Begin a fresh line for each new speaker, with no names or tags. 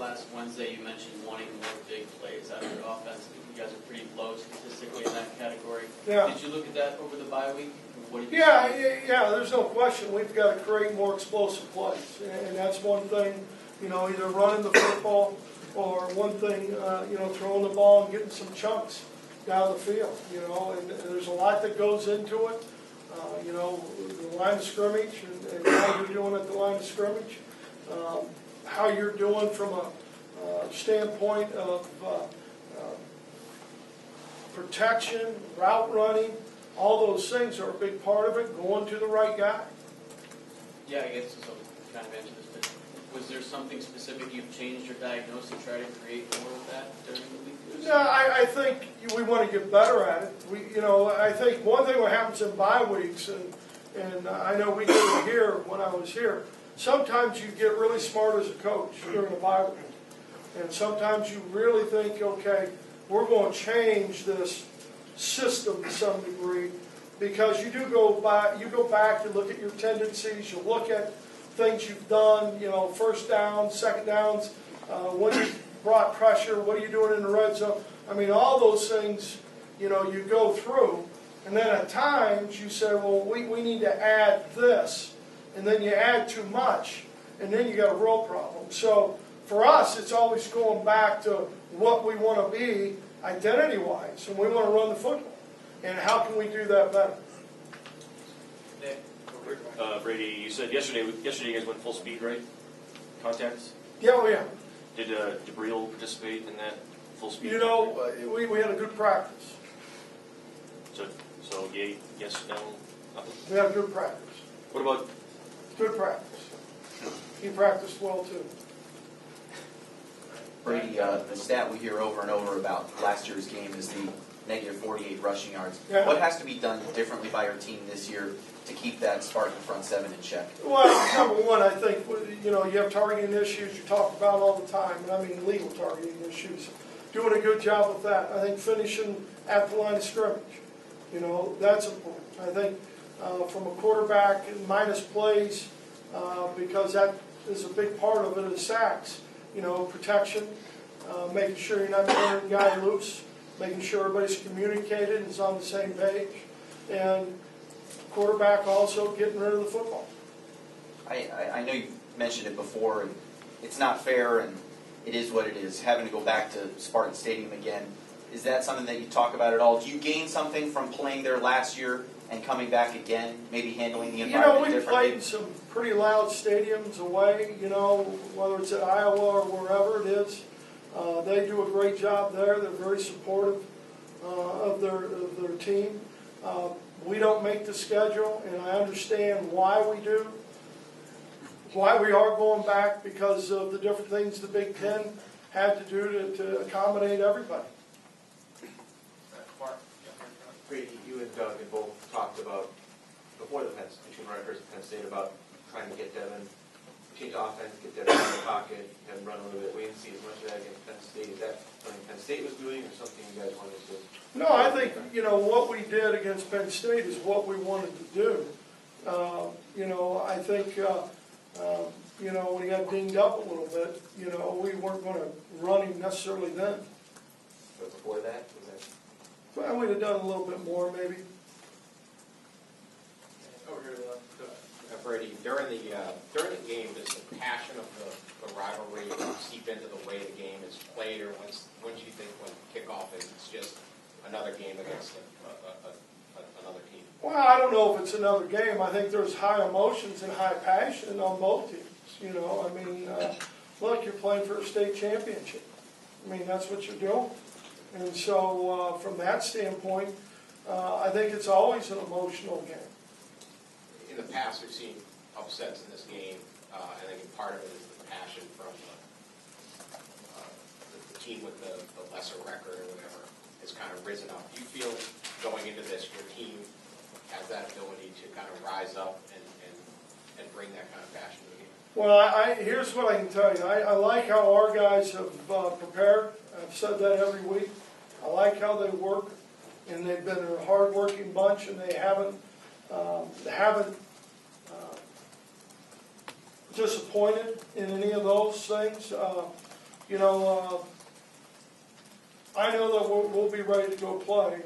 last Wednesday you mentioned wanting more big plays out of your offense. You guys are pretty low statistically in that category.
Yeah.
Did you look at that over the bye week? What did you
Yeah, there's no question. We've got to create more explosive plays. And that's one thing, either running the football or one thing, throwing the ball and getting some chunks down the field, and there's a lot that goes into it. The line of scrimmage and how you're doing at the line of scrimmage, how you're doing from a standpoint of protection, route running, all those things are a big part of it, going to the right guy.
Yeah, I guess so. Kind of answer this, but was there something specific you've changed your diagnosis to try to create more of that during the week?
No, I think we want to get better at it. I think one thing what happens in bye weeks, and I know we did it here when I was here, sometimes you get really smart as a coach during a bye week. And sometimes you really think, okay, we're going to change this system to some degree, because you go back, you look at your tendencies, you look at things you've done, first downs, second downs, when you brought pressure, what are you doing in the red zone? I mean, all those things, you go through, and then at times you say, well, we need to add this, and then you add too much, and then you got a real problem. So for us, it's always going back to what we want to be identity-wise, and we want to run the football. And how can we do that better?
Brady, you said yesterday you guys went full speed, right? Contacts?
Yeah, yeah.
Did DeBriel participate in that full speed?
We had a good practice.
So yay, yes, no, nothing?
We had a good practice.
What about?
Good practice. He practiced well, too.
Brady, the stat we hear over and over about last year's game is the negative 48 rushing yards.
Yeah.
What has to be done differently by your team this year to keep that Spartan front seven in check?
Well, number one, I think, you have targeting issues you talk about all the time, and I mean legal targeting issues. Doing a good job with that. I think finishing at the line of scrimmage, that's important. I think from a quarterback, minus plays, because that is a big part of it, is sacks. Protection, making sure you're not turning the guy loose, making sure everybody's communicated and is on the same page, and quarterback also getting rid of the football.
I know you've mentioned it before, and it's not fair, and it is what it is, having to go back to Spartan Stadium again. Is that something that you talk about at all? Do you gain something from playing there last year and coming back again, maybe handling the environment differently?
We've played in some pretty loud stadiums away, whether it's at Iowa or wherever it is. They do a great job there. They're very supportive of their team. We don't make the schedule, and I understand why we do, why we are going back, because of the different things the Big Ten had to do to accommodate everybody.
Brady, you and Doug have both talked about, before the between Rutgers and Penn State, about trying to get Devin, change offense, get Devin in the pocket, have him run a little bit. We didn't see as much of that against Penn State. Is that something Penn State was doing, or something you guys wanted to do?
No, I think, what we did against Penn State is what we wanted to do. I think, when he got dinged up a little bit, we weren't going to run him necessarily then.
But before that, was that?
Well, we'd have done a little bit more, maybe.
Over here, Brady, during the game, does the passion of the rivalry seep into the way the game is played, or when do you think when kickoff is, it's just another game against another team?
Well, I don't know if it's another game. I think there's high emotions and high passion on both teams. Look, you're playing for a state championship. That's what you're doing. And so from that standpoint, I think it's always an emotional game.
In the past, we've seen upsets in this game, and I think part of it is the passion from the team with the lesser record or whatever has kind of risen up. Do you feel going into this, your team has that ability to kind of rise up and bring that kind of passion to the game?
Well, here's what I can tell you. I like how our guys have prepared. I've said that every week. I like how they work, and they've been a hard-working bunch, and they haven't disappointed in any of those things. you know, I know that we'll be ready to go play.